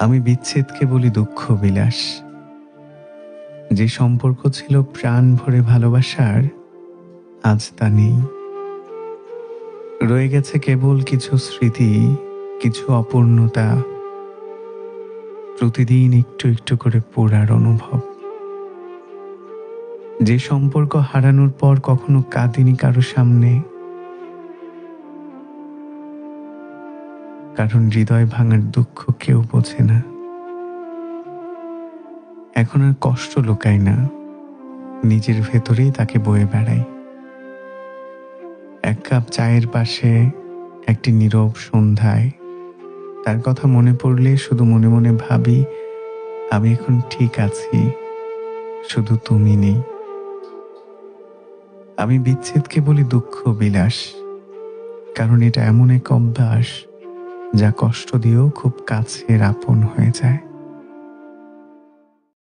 আমি বিচ্ছেদকে বলি দুঃখ বিলাস। যে সম্পর্ক ছিল প্রাণ ভরে ভালোবাসার, আজ তা নেই। রয়ে গেছে কেবল কিছু স্মৃতি, কিছু অপূর্ণতা, প্রতিদিন একটু একটু করে পোড়ার অনুভব। যে সম্পর্ক হারানোর পর কখনো কাঁদিনি কারো সামনে, কারণ হৃদয় ভাঙার দুঃখ কেউ বোঝে না। এখন আর কষ্ট লুকাই না, নিজের ভেতরেই তাকে বয়ে বেড়াই। এক কাপ চায়ের পাশে, একটি নীরব সন্ধ্যায় তার কথা মনে পড়লে শুধু মনে মনে ভাবি, আমি এখন ঠিক আছি, শুধু তুমি নেই। আমি বিচ্ছেদকে বলি দুঃখ বিলাস, কারণ এটা এমন এক অভ্যাস যা কষ্ট দিয়েও খুব কাছের আপন হয়ে যায়।